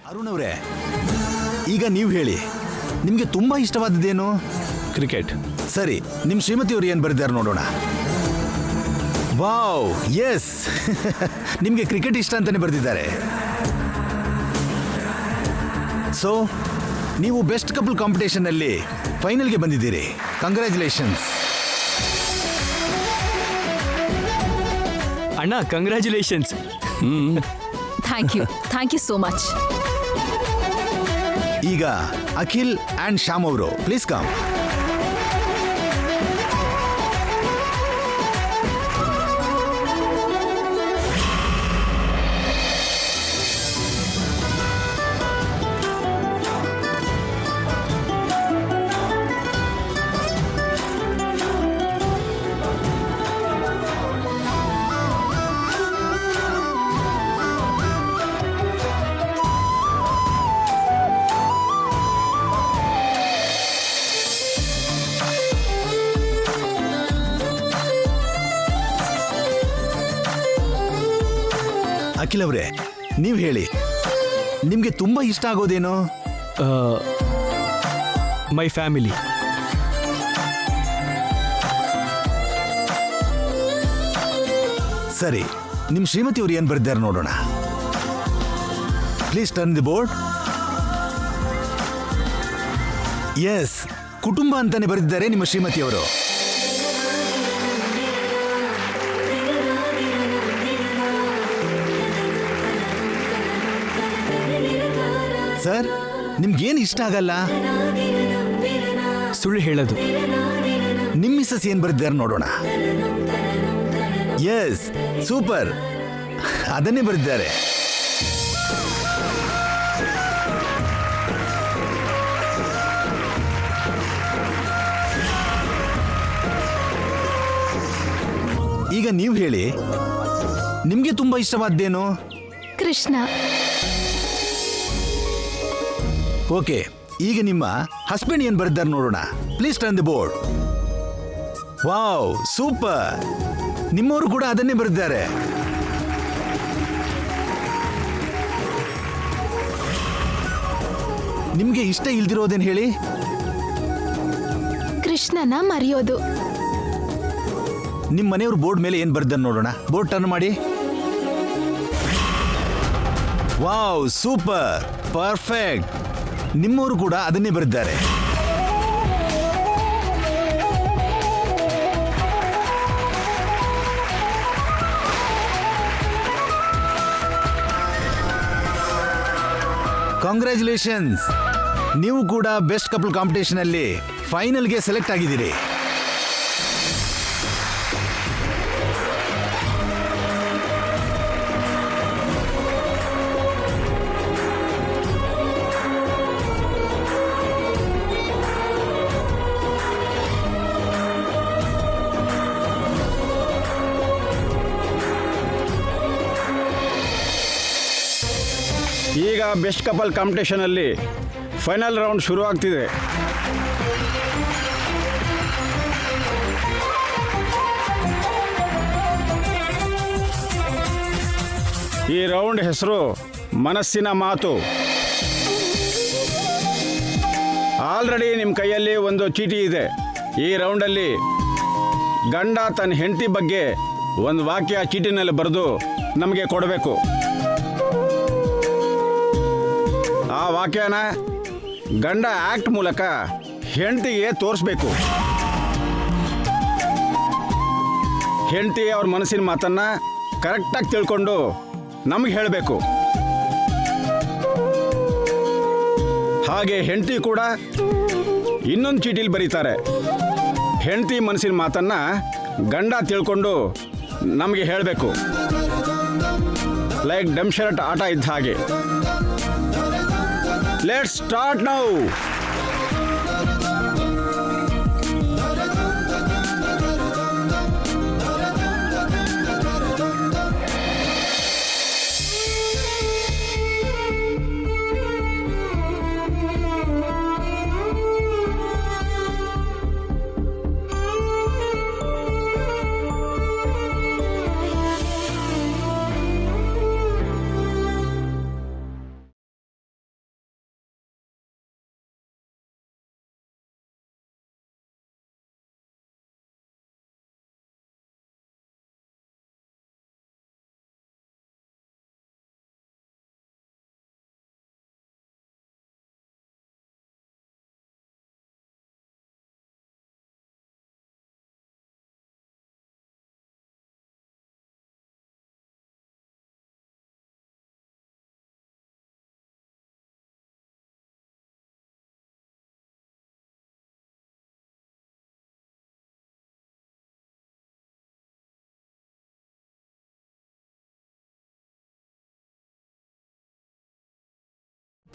ಅರುಣ್ ಅವರೇ, ಈಗ ನೀವು ಹೇಳಿ, ನಿಮಗೆ ತುಂಬಾ ಇಷ್ಟವಾದದ್ದೇನು? ಕ್ರಿಕೆಟ್. ಸರಿ, ನಿಮ್ಮ ಶ್ರೀಮತಿಯವರು ಏನು ಬರೆದಿದ್ದಾರೆ ನೋಡೋಣ. Wow, S. ನಿಮಗೆ ಕ್ರಿಕೆಟ್ ಇಷ್ಟ ಅಂತಾನೆ ಬರೆದಿದ್ದಾರೆ. ಸೊ ನೀವು ಬೆಸ್ಟ್ ಕಪಲ್ ಕಾಂಪಿಟೇಷನ್ ಅಲ್ಲಿ ಫೈನಲ್ಗೆ ಬಂದಿದ್ದೀರಿ. ಕಂಗ್ರ್ಯಾಚುಲೇಷನ್ಸ್. ಅಣ್ಣ, congratulations. Thank you so much. ಈಗ ಅಖಿಲ್ ಅಂಡ್ ಶ್ಯಾಮ್ ಅವರು ಪ್ಲೀಸ್ ಕಮ್. ಅಖಿಲ್ ಅವರೇ, ನೀವು ಹೇಳಿ, ನಿಮಗೆ ತುಂಬಾ ಇಷ್ಟ ಆಗೋದೇನು? My family. ಸರಿ, ನಿಮ್ಮ ಶ್ರೀಮತಿಯವರು ಏನು ಬರೆದಿದ್ದಾರೆ ನೋಡೋಣ. Please turn the board. Yes, ಕುಟುಂಬ ಅಂತಾನೆ ಬರೆದಿದ್ದಾರೆ ನಿಮ್ಮ ಶ್ರೀಮತಿಯವರು. ಸರ್, ನಿಮ್ಗೇನು ಇಷ್ಟ ಆಗಲ್ಲ? ಸುಳ್ಳು ಹೇಳೋದು. ನಿಮ್ಮ ಮಿಸಸ್ ಏನು ಬರೆದಿದ್ದಾರೆ ನೋಡೋಣ. ಎಸ್, ಸೂಪರ್, ಅದನ್ನೇ ಬರೆದಿದ್ದಾರೆ. ಈಗ ನೀವು ಹೇಳಿ, ನಿಮ್ಗೆ ತುಂಬಾ ಇಷ್ಟವಾದ್ದೇನು? ಕೃಷ್ಣ. ಓಕೆ, ಈಗ ನಿಮ್ಮ ಹಸ್ಬೆಂಡ್ ಏನು ಬರೆದಿದ್ದಾರೆ ನೋಡೋಣ. Please turn the board. Wow, super, ನಿಮ್ಮವರು ಕೂಡ ಅದನ್ನೇ ಬರೆದಿದ್ದಾರೆ. ನಿಮ್ಗೆ ಇಷ್ಟ ಇಲ್ದಿರೋದೇನು ಹೇಳಿ? ಕೃಷ್ಣನ ಮರೆಯೋದು. ನಿಮ್ಮ ಮನೆಯವ್ರ ಬೋರ್ಡ್ ಮೇಲೆ ಏನು ಬರೆದಾರೆ ನೋಡೋಣ. ಬೋರ್ಡ್ ಟರ್ನ್ ಮಾಡಿ. ವಾವ್, ಸೂಪರ್, ಪರ್ಫೆಕ್ಟ್, ನಿಮ್ಮವರು ಕೂಡ ಅದನ್ನೇ ಬರೆದಿದ್ದಾರೆ. ಕಾಂಗ್ರ್ಯಾಚುಲೇಷನ್ಸ್, ನೀವು ಕೂಡ ಬೆಸ್ಟ್ ಕಪಲ್ ಕಾಂಪಿಟೇಷನ್ ಅಲ್ಲಿ ಫೈನಲ್ಗೆ ಸೆಲೆಕ್ಟ್ ಆಗಿದ್ದೀರಿ. ಈಗ ಬೆಸ್ಟ್ ಕಪಲ್ ಕಾಂಪಿಟೇಷನಲ್ಲಿ ಫೈನಲ್ ರೌಂಡ್ ಶುರು ಆಗ್ತಿದೆ. ಈ ರೌಂಡ್ ಹೆಸರು ಮನಸ್ಸಿನ ಮಾತು. ಆಲ್ರೆಡಿ ನಿಮ್ಮ ಕೈಯಲ್ಲಿ ಒಂದು ಚೀಟಿ ಇದೆ. ಈ ರೌಂಡಲ್ಲಿ ಗಂಡ ತನ್ನ ಹೆಂಡತಿ ಬಗ್ಗೆ ಒಂದು ವಾಕ್ಯ ಚೀಟಿನಲ್ಲಿ ಬರೆದು ನಮಗೆ ಕೊಡಬೇಕು. ಆ ವಾಕ್ಯನ ಗಂಡ ಆಕ್ಟ್ ಮೂಲಕ ಹೆಂಡತಿಗೆ ತೋರಿಸ್ಬೇಕು. ಹೆಂಡತಿ ಅವ್ರ ಮನಸ್ಸಿನ ಮಾತನ್ನ ಕರೆಕ್ಟಾಗಿ ತಿಳ್ಕೊಂಡು ನಮಗೆ ಹೇಳಬೇಕು. ಹಾಗೆ ಹೆಂಡತಿ ಕೂಡ ಇನ್ನೊಂದು ಚೀಟಿಲಿ ಬರೀತಾರೆ. ಹೆಂಡತಿ ಮನಸ್ಸಿನ ಮಾತನ್ನ ಗಂಡ ತಿಳ್ಕೊಂಡು ನಮಗೆ ಹೇಳಬೇಕು. ಲೈಕ್ ಡಮ್ ಶರ್ಟ್ ಆಟ ಇದ್ದ ಹಾಗೆ. Let's start now.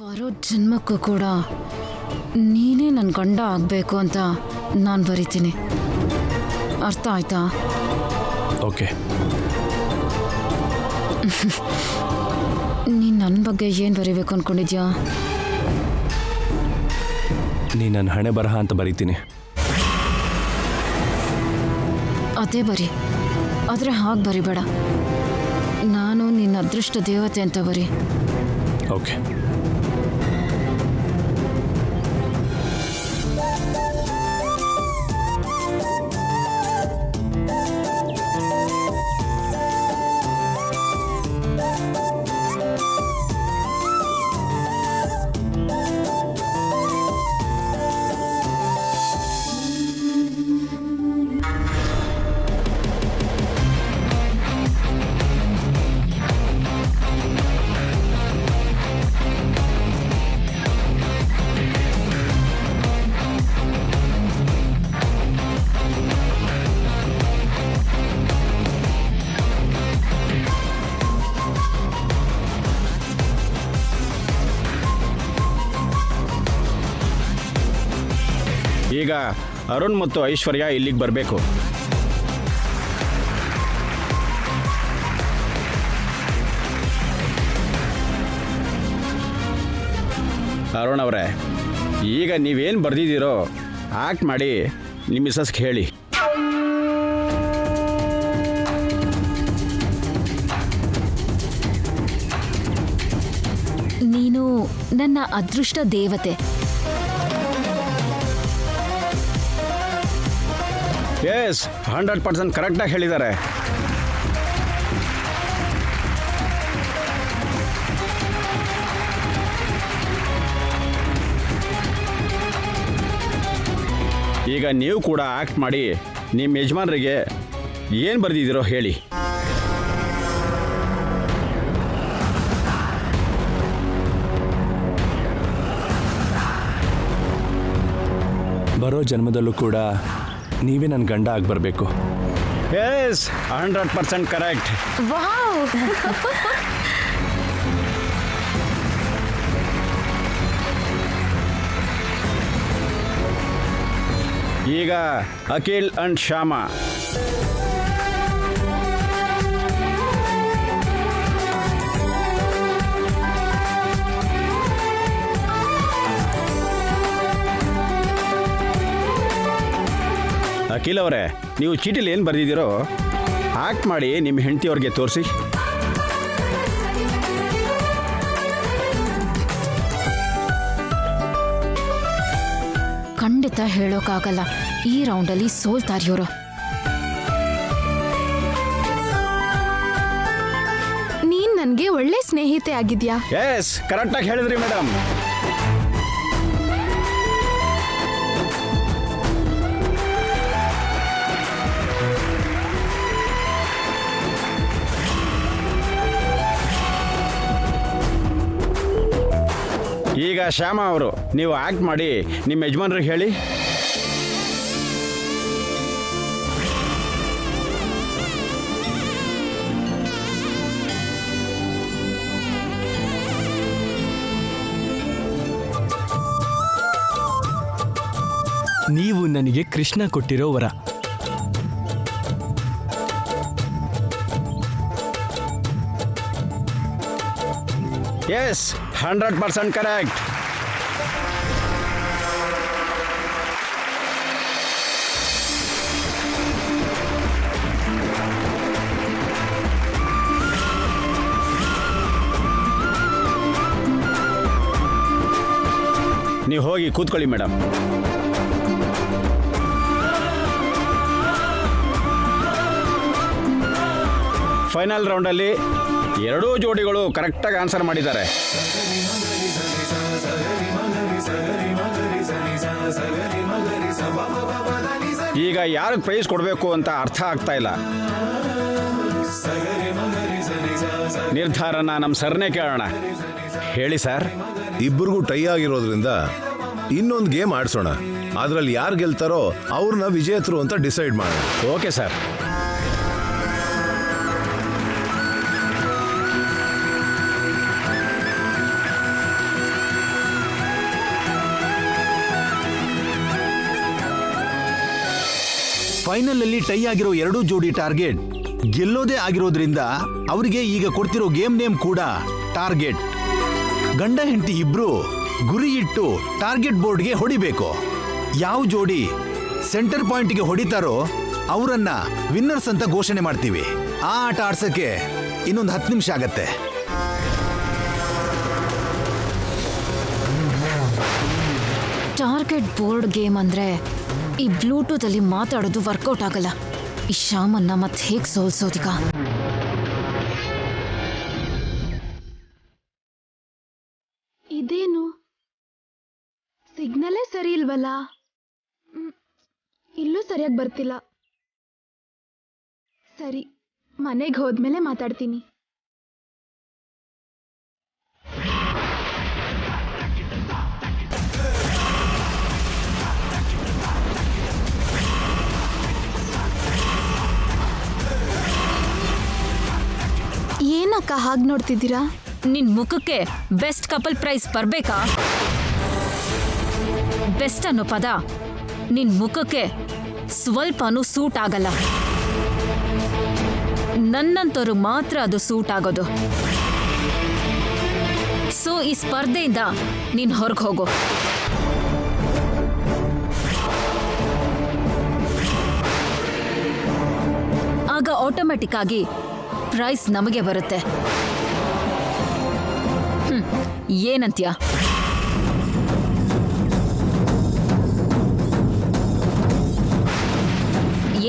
ಬರೋ ಜನ್ಮಕ್ಕೂ ಕೂಡ ನೀನೇ ನನ್ನ ಗಂಡ ಆಗಬೇಕು ಅಂತ ನಾನು ಬರಿತೀನಿ. ಅರ್ಥ ಆಯ್ತಾ? ಓಕೆ. ನೀನು ನನ್ನ ಬಗ್ಗೆ ಏನು ಬರೀಬೇಕು ಅಂದ್ಕೊಂಡಿದ್ಯಾ? ನೀ ನನ್ನ ಹಣೆ ಬರಹ ಅಂತ ಬರೀತೀನಿ. ಅದೇ ಬರಿ, ಆದರೆ ಹಾಗೆ ಬರಿಬೇಡ. ನಾನು ನಿನ್ನ ಅದೃಷ್ಟ ದೇವತೆ ಅಂತ ಬರಿ. ಓಕೆ. ಈಗ ಅರುಣ್ ಮತ್ತು ಐಶ್ವರ್ಯ ಇಲ್ಲಿಗೆ ಬರಬೇಕು. ಅರುಣ್ ಅವರೇ, ಈಗ ನೀವೇನು ಬರೆದಿದ್ದೀರೋ ಆ್ಯಕ್ಟ್ ಮಾಡಿ ನಿಮ್ಮ ಮಿಸಸ್ಗೆ ಹೇಳಿ. ನೀನು ನನ್ನ ಅದೃಷ್ಟ ದೇವತೆ. ಎಸ್, 100% ಕರೆಕ್ಟಾಗಿ ಹೇಳಿದ್ದಾರೆ. ಈಗ ನೀವು ಕೂಡ ಆ್ಯಕ್ಟ್ ಮಾಡಿ ನಿಮ್ಮ ಯಜಮಾನರಿಗೆ ಏನು ಬರೆದಿದ್ದೀರೋ ಹೇಳಿ. ಬರೋ ಜನ್ಮದಲ್ಲೂ ಕೂಡ ನೀವೇ ನನ್ನ ಗಂಡ ಆಗಿ ಬರಬೇಕು. Yes, 100% correct. ವಾವ್! ಈಗ ಅಖಿಲ್ ಅಂಡ್ ಶ್ಯಾಮ. ಅಖಿಲ್ ಅವರೇ, ನೀವು ಚೀಟಿಲಿ ಏನು ಬರೆದಿದ್ದೀರೋ ಆ್ಯಕ್ಟ್ ಮಾಡಿ ನಿಮ್ಮ ಹೆಂಡತಿಯವ್ರಿಗೆ ತೋರಿಸಿ. ಖಂಡಿತ ಹೇಳೋಕ್ಕಾಗಲ್ಲ, ಈ ರೌಂಡಲ್ಲಿ ಸೋಲ್ತಾರೆ ಇವರು. ನೀನ್ ನನ್ಗೆ ಒಳ್ಳೆ ಸ್ನೇಹಿತೆ ಆಗಿದ್ಯಾ. ಎಸ್, ಕರೆಕ್ಟಾಗಿ ಹೇಳಿದ್ರಿ ಮೇಡಮ್. ಈಗ ಶ್ಯಾಮ ಅವರು, ನೀವು ಆ್ಯಕ್ಟ್ ಮಾಡಿ ನಿಮ್ಮ ಯಜಮಾನ್ರಿಗೆ ಹೇಳಿ. ನೀವು ನನಗೆ ಕೃಷ್ಣ ಕೊಟ್ಟಿರೋ ವರ. Yes, 100% correct. ನೀವು ಹೋಗಿ ಕೂತ್ಕೊಳ್ಳಿ ಮೇಡಮ್. ಫೈನಲ್ ರೌಂಡಲ್ಲಿ ಎರಡೂ ಜೋಡಿಗಳು ಕರೆಕ್ಟಾಗಿ ಆನ್ಸರ್ ಮಾಡಿದ್ದಾರೆ. ಈಗ ಯಾರಿಗೆ ಪ್ರೈಸ್ ಕೊಡಬೇಕು ಅಂತ ಅರ್ಥ ಆಗ್ತಾ ಇಲ್ಲ. ನಿರ್ಧಾರನ ನಮ್ಮ ಸರ್ನೇ ಕೇಳೋಣ. ಹೇಳಿ ಸರ್. ಇಬ್ಬರಿಗೂ ಟೈ ಆಗಿರೋದ್ರಿಂದ ಇನ್ನೊಂದು ಗೇಮ್ ಆಡ್ಸೋಣ. ಅದರಲ್ಲಿ ಯಾರು ಗೆಲ್ತಾರೋ ಅವ್ರನ್ನ ವಿಜೇತರು ಅಂತ ಡಿಸೈಡ್ ಮಾಡೋಣ. Okay sir. ಫೈನಲ್ ಅಲ್ಲಿ ಟೈ ಆಗಿರೋ 2 ಜೋಡಿ ಟಾರ್ಗೆಟ್ ಗೆಲ್ಲೋದೇ ಆಗಿರೋದ್ರಿಂದ ಅವರಿಗೆ ಈಗ ಕೊಡ್ತಿರೋ ಗೇಮ್ ನೇಮ್ ಕೂಡ ಟಾರ್ಗೆಟ್. ಗಂಡ ಹೆಂಡತಿ ಇಬ್ರು ಗುರಿ ಇಟ್ಟು ಟಾರ್ಗೆಟ್ ಬೋರ್ಡ್ಗೆ ಹೊಡಿಬೇಕು. ಯಾವ ಜೋಡಿ ಸೆಂಟರ್ ಪಾಯಿಂಟ್ಗೆ ಹೊಡಿತಾರೋ ಅವರನ್ನ ವಿನ್ನರ್ಸ್ ಅಂತ ಘೋಷಣೆ ಮಾಡ್ತೀವಿ. ಆ ಆಟ ಆಡ್ಸಕ್ಕೆ ಇನ್ನೊಂದು 10 ನಿಮಿಷ ಆಗತ್ತೆ. ಟಾರ್ಗೆಟ್ ಬೋರ್ಡ್ ಗೇಮ್ ಅಂದ್ರೆ ಈ ಬ್ಲೂಟೂತ್ ಅಲ್ಲಿ ಮಾತಾಡೋದು ವರ್ಕೌಟ್ ಆಗಲ್ಲ. ಈ ಶ್ಯಾಮನ್ನ ಮತ್ತೆ ಹೇಗೆ ಸೋಲ್ಸೋದೀಗ? ಇದೇನು ಸಿಗ್ನಲೇ ಸರಿ ಇಲ್ವಲ್ಲ? ಇಲ್ಲೂ ಸರಿಯಾಗಿ ಬರ್ತಿಲ್ಲ. ಸರಿ, ಮನೆಗೆ ಹೋದ್ಮೇಲೆ ಮಾತಾಡ್ತೀನಿ. ಏನಕ್ಕ ಹಾಗೆ ನೋಡ್ತಿದ್ದೀರಾ? ನಿನ್ ಮುಖಕ್ಕೆ ಬೆಸ್ಟ್ ಕಪಲ್ ಪ್ರೈಸ್ ಬರ್ಬೇಕಾ? ಬೆಸ್ಟ್ ಅನ್ನೋ ಪದ ನಿನ್ ಮುಖಕ್ಕೆ ಸ್ವಲ್ಪನೂ ಸೂಟ್ ಆಗಲ್ಲ. ನನ್ನಂತವ್ರು ಮಾತ್ರ ಅದು ಸೂಟ್ ಆಗೋದು. ಸೊ ಈ ಸ್ಪರ್ಧೆಯಿಂದ ನೀನ್ ಹೊರಗೆ ಹೋಗು. ಆಗ ಆಟೋಮೆಟಿಕ್ ಆಗಿ ಪ್ರೈಸ್ ನಮಗೆ ಬರುತ್ತೆ. ಏನಂತ್ಯ?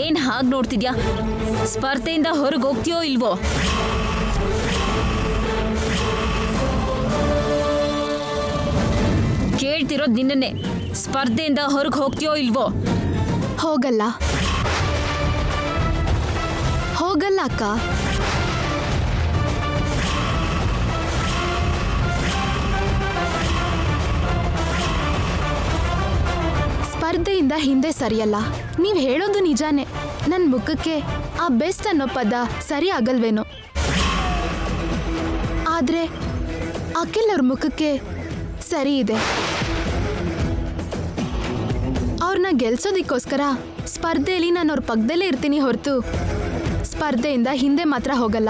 ಏನ್ ಹಾಗೆ ನೋಡ್ತಿದ್ಯಾ? ಸ್ಪರ್ಧೆಯಿಂದ ಹೊರಗೆ ಹೋಗ್ತೀಯೋ ಇಲ್ವೋ? ಕೇಳ್ತಿರೋದು ನಿನ್ನನ್ನೇ. ಸ್ಪರ್ಧೆಯಿಂದ ಹೊರಗೆ ಹೋಗ್ತೀಯೋ ಇಲ್ವೋ? ಹೋಗಲ್ಲ ಹೋಗಲ್ಲ ಅಕ್ಕ. ಸ್ಪರ್ಧೆಯಿಂದ ಹಿಂದೆ ಸರಿಯಲ್ಲ. ನೀವ್ ಹೇಳೋದು ನಿಜಾನೇ. ನನ್ನ ಮುಖಕ್ಕೆ ಆ ಬೆಸ್ಟ್ ಅನ್ನೋ ಪದ ಸರಿ ಆಗಲ್ವೇನೋ. ಆದ್ರೆ ಅಖಿಲ್ ಅವ್ರ ಮುಖಕ್ಕೆ ಸರಿ ಇದೆ. ಅವ್ರನ್ನ ಗೆಲ್ಸೋದಿಕ್ಕೋಸ್ಕರ ಸ್ಪರ್ಧೆಯಲ್ಲಿ ನಾನು ಅವ್ರ ಪಕ್ಕದಲ್ಲೇ ಇರ್ತೀನಿ ಹೊರತು ಸ್ಪರ್ಧೆಯಿಂದ ಹಿಂದೆ ಮಾತ್ರ ಹೋಗಲ್ಲ.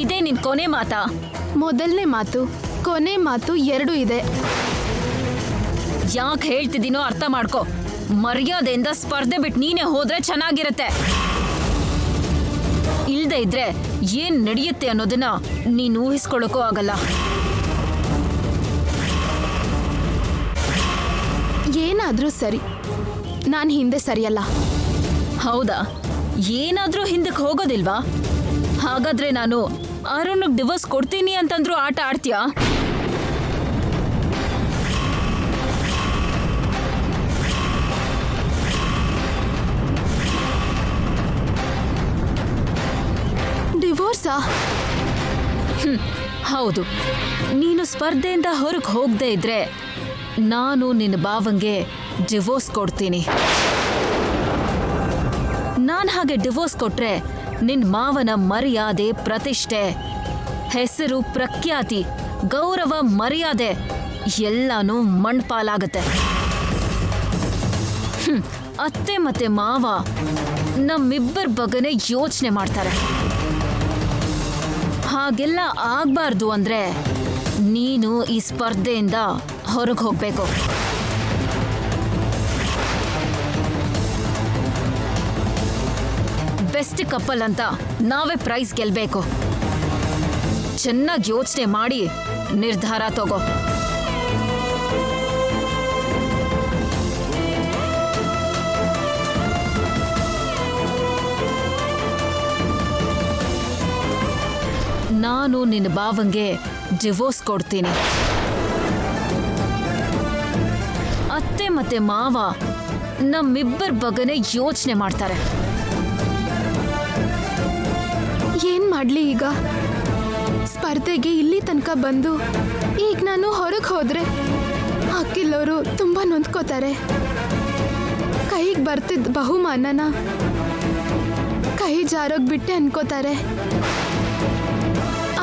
ಇದೇ ನಿನ್ ಕೊನೆ ಮಾತಾ? ಮೊದಲನೇ ಮಾತು, ಕೊನೆ ಮಾತು ಎರಡೂ ಇದೆ. ಯಾಕೆ ಹೇಳ್ತಿದ್ದೀನೋ ಅರ್ಥ ಮಾಡ್ಕೊ. ಮರ್ಯಾದೆಯಿಂದ ಸ್ಪರ್ಧೆ ಬಿಟ್ಟು ನೀನೇ ಹೋದ್ರೆ ಚೆನ್ನಾಗಿರತ್ತೆ. ಇಲ್ದೇ ಇದ್ರೆ ಏನ್ ನಡೆಯುತ್ತೆ ಅನ್ನೋದನ್ನ ನೀನು ಊಹಿಸ್ಕೊಳ್ಳೋಕೂ ಆಗಲ್ಲ. ಏನಾದ್ರೂ ಸರಿ, ನಾನು ಹಿಂದೆ ಸರಿಯಲ್ಲ. ಹೌದಾ? ಏನಾದ್ರೂ ಹಿಂದಕ್ಕೆ ಹೋಗೋದಿಲ್ವಾ? ಹಾಗಾದ್ರೆ ನಾನು ಅರುಣ್ಗೆ ಡಿವೋರ್ಸ್ ಕೊಡ್ತೀನಿ ಅಂತಂದ್ರೂ ಆಟ ಆಡ್ತೀಯಾ? ಡಿವೋರ್ಸಾ? ಹೌದು. ನೀನು ಸ್ಪರ್ಧೆಯಿಂದ ಹೊರಗೆ ಹೋಗದೆ ಇದ್ರೆ ನಾನು ನಿನ್ನ ಭಾವಂಗೆ ಡಿವೋರ್ಸ್ ಕೊಡ್ತೀನಿ. ನಾನು ಹಾಗೆ ಡಿವೋರ್ಸ್ ಕೊಟ್ರೆ ನಿನ್ನ ಮಾವನ ಮರ್ಯಾದೆ, ಪ್ರತಿಷ್ಠೆ, ಹೆಸರು, ಪ್ರಖ್ಯಾತಿ, ಗೌರವ, ಮರ್ಯಾದೆ ಎಲ್ಲಾನು ಮಣ್ಪಾಲಾಗತ್ತೆ. ಅತ್ತೆ ಮತ್ತೆ ಮಾವ ನಮ್ಮಿಬ್ಬರ ಬಗ್ಗೆನೇ ಯೋಚನೆ ಮಾಡ್ತಾರೆ. ಹಾಗೆಲ್ಲ ಆಗ್ಬಾರ್ದು ಅಂದ್ರೆ ನೀನು ಈ ಸ್ಪರ್ಧೆಯಿಂದ ಹೊರಗೆ ಹೋಗ್ಬೇಕು. ಬೆಸ್ಟ್ ಕಪಲ್ ಅಂತ ನಾವೇ ಪ್ರೈಸ್ ಗೆಲ್ಬೇಕು. ಚೆನ್ನಾಗಿ ಯೋಚನೆ ಮಾಡಿ ನಿರ್ಧಾರ ತಗೋ. ನಾನು ನಿನ್ನ ಭಾವಂಗೆ ಡಿವೋರ್ಸ್ ಕೊಡ್ತೀನಿ. ಅತ್ತೆ ಮತ್ತೆ ಮಾವ ನಮ್ಮಿಬ್ಬರ ಬಗ್ಗೆನೇ ಯೋಚನೆ ಮಾಡ್ತಾರೆ. ಏನ್ ಮಾಡ್ಲಿ ಈಗ? ಸ್ಪರ್ಧೆಗೆ ಇಲ್ಲಿ ತನಕ ಬಂದು ಈಗ ನಾನು ಹೊರಗೆ ಹೋದ್ರೆ ಅಖಿಲ್ ಅವರು ತುಂಬಾ ನೊಂದ್ಕೋತಾರೆ. ಕೈಗೆ ಬರ್ತಿದ್ದ ಬಹುಮಾನನ ಕೈ ಜಾರೋಗ್ ಬಿಟ್ಟೆ ಅನ್ಕೋತಾರೆ.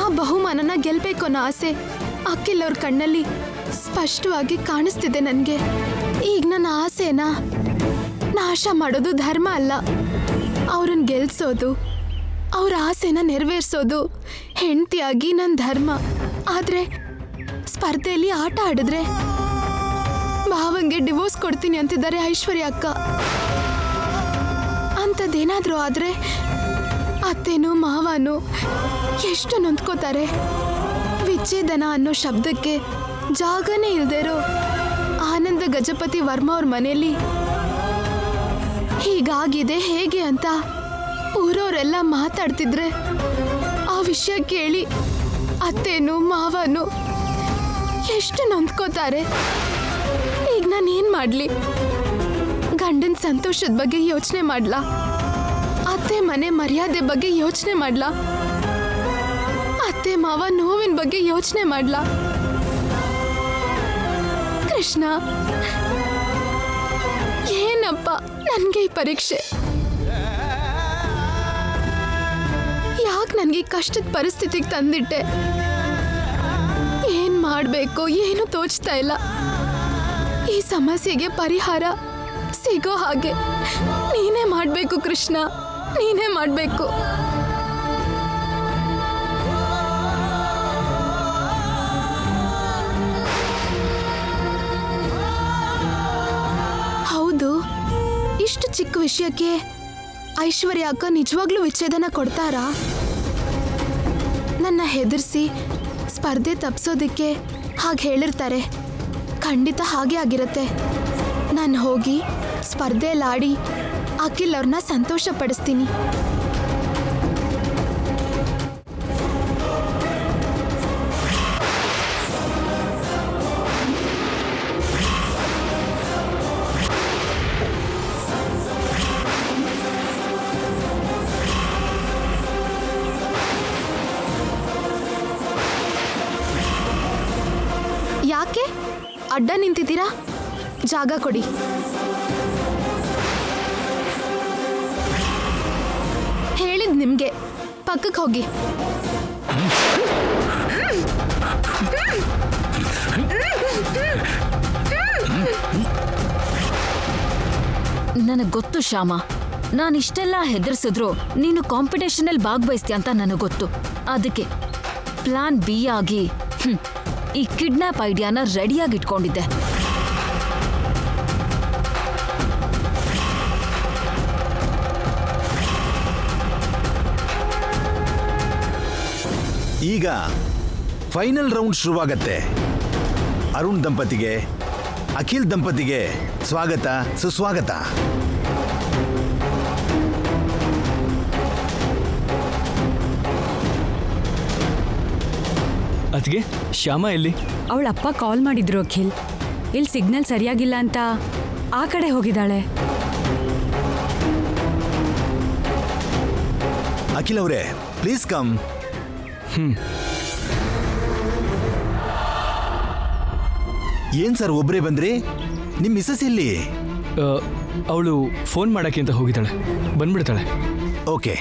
ಆ ಬಹುಮಾನನ ಗೆಲ್ಬೇಕು ಅನ್ನೋ ಆಸೆ ಅಖಿಲ್ ಅವ್ರ ಕಣ್ಣಲ್ಲಿ ಸ್ಪಷ್ಟವಾಗಿ ಕಾಣಿಸ್ತಿದೆ ನನಗೆ. ಈಗ ನನ್ನ ಆಸೆನ ನಾಶ ಮಾಡೋದು ಧರ್ಮ ಅಲ್ಲ. ಅವ್ರನ್ನ ಗೆಲ್ಸೋದು, ಅವ್ರ ಆಸೆನ ನೆರವೇರಿಸೋದು ಹೆಂಡತಿಯಾಗಿ ನನ್ನ ಧರ್ಮ. ಆದ್ರೆ ಸ್ಪರ್ಧೆಯಲ್ಲಿ ಆಟ ಆಡಿದ್ರೆ ಭಾವಂಗೆ ಡಿವೋರ್ಸ್ ಕೊಡ್ತೀನಿ ಅಂತಿದ್ದಾರೆ ಐಶ್ವರ್ಯ ಅಕ್ಕ. ಅಂಥದ್ದೇನಾದ್ರೂ ಆದ್ರೆ ಅತ್ತೆನೂ ಮಾವನು ಎಷ್ಟು ನೊಂದ್ಕೋತಾರೆ. ವಿಚ್ಛೇದನ ಅನ್ನೋ ಶಬ್ದಕ್ಕೆ ಜಾಗನೇ ಇಲ್ದೇರೋ ಆನಂದ ಗಜಪತಿ ವರ್ಮಾ ಅವ್ರ ಮನೆಯಲ್ಲಿ ಹೀಗಾಗಿದೆ ಹೇಗೆ ಅಂತ ಊರವರೆಲ್ಲ ಮಾತಾಡ್ತಿದ್ರೆ ಆ ವಿಷಯ ಕೇಳಿ ಅತ್ತೆನೂ ಮಾವನು ಎಷ್ಟು ನೊಂದ್ಕೋತಾರೆ. ಈಗ ನಾನೇನ್ ಮಾಡ್ಲಿ? ಗಂಡನ ಸಂತೋಷದ ಬಗ್ಗೆ ಯೋಚನೆ ಮಾಡ್ಲಾ? ಅತ್ತೆ ಮನೆ ಮರ್ಯಾದೆ ಬಗ್ಗೆ ಯೋಚನೆ ಮಾಡ್ಲಾ? ಅತ್ತೆ ಮಾವ ನೋವಿನ ಬಗ್ಗೆ ಯೋಚನೆ ಮಾಡ್ಲಾ? ಕೃಷ್ಣ, ಏನಪ್ಪ ನನ್ಗೆ ಈ ಪರೀಕ್ಷೆ? ಯಾಕೆ ನನ್ಗೆ ಕಷ್ಟದ ಪರಿಸ್ಥಿತಿಗೆ ತಂದಿಟ್ಟೆ? ಏನ್ ಮಾಡ್ಬೇಕು ಏನು ತೋಚ್ತಾ ಇಲ್ಲ. ಈ ಸಮಸ್ಯೆಗೆ ಪರಿಹಾರ ಸಿಗೋ ಹಾಗೆ ನೀನೇ ಮಾಡ್ಬೇಕು ಕೃಷ್ಣ, ನೀನೇ ಮಾಡ್ಬೇಕು. ಹೌದು, ಇಷ್ಟು ಚಿಕ್ಕ ವಿಷಯಕ್ಕೆ ಐಶ್ವರ್ಯ ಅಕ್ಕ ನಿಜವಾಗ್ಲೂ ವಿಚ್ಛೇದನ ಕೊಡ್ತಾರಾ? ನನ್ನ ಹೆದರ್ಸಿ ಸ್ಪರ್ಧೆ ತಪ್ಸೋದಕ್ಕೆ ಹಾಗೆ ಹೇಳಿರ್ತಾರೆ. ಖಂಡಿತ ಹಾಗೆ ಆಗಿರುತ್ತೆ. ನಾನು ಹೋಗಿ ಸ್ಪರ್ಧೆಲಾಡಿ ಅಖಿಲ್ ಅವ್ರನ್ನ ಸಂತೋಷ ಪಡಿಸ್ತೀನಿ. ಯಾಕೆ ಅಡ್ಡ ನಿಂತಿದ್ದೀರಾ? ಜಾಗ ಕೊಡಿ. ಹೇಳಿದ್ ನಿಮ್ಗೆ, ಪಕ್ಕಕ್ಕೆ ಹೋಗಿ. ನನಗೆ ಗೊತ್ತು ಶ್ಯಾಮ, ನಾನಿಷ್ಟೆಲ್ಲ ಹೆದರ್ಸಿದ್ರು ನೀನು ಕಾಂಪಿಟೇಷನಲ್ಲಿ ಭಾಗವಹಿಸ್ತೀಯ ಅಂತ ನನಗೆ ಗೊತ್ತು. ಅದಕ್ಕೆ ಪ್ಲಾನ್ ಬಿ ಆಗಿ ಈ ಕಿಡ್ನಾಪ್ ಐಡಿಯಾನ ರೆಡಿಯಾಗಿ ಇಟ್ಕೊಂಡಿದ್ದೆ. ಈಗ ಫೈನಲ್ ರೌಂಡ್ ಶುರುವಾಗತ್ತೆ. ಅರುಣ್ ದಂಪತಿಗೆ, ಅಖಿಲ್ ದಂಪತಿಗೆ ಸ್ವಾಗತ ಸುಸ್ವಾಗತ. ಅದ್ಗೆ ಶ್ಯಾಮ ಎಲ್ಲಿ? ಅವಳ ಅಪ್ಪ ಕಾಲ್ ಮಾಡಿದ್ರು ಅಖಿಲ್. ಇಲ್ಲಿ ಸಿಗ್ನಲ್ ಸರಿಯಾಗಿಲ್ಲ ಅಂತ ಆ ಕಡೆ ಹೋಗಿದ್ದಾಳೆ. ಅಖಿಲ್ ಅವರೇ, ಪ್ಲೀಸ್ ಕಮ್. ಏನ್ ಸರ್ ಒಬ್ಬರೇ ಬಂದ್ರಿ? ನಿಮ್ಮ ಮಿಸಸ್ ಇಲ್ಲಿ? ಅವಳು ಫೋನ್ ಮಾಡೋಕ್ಕೆ ಅಂತ ಹೋಗಿದ್ದಾಳೆ, ಬಂದ್ಬಿಡ್ತಾಳೆ. ಓಕೆ.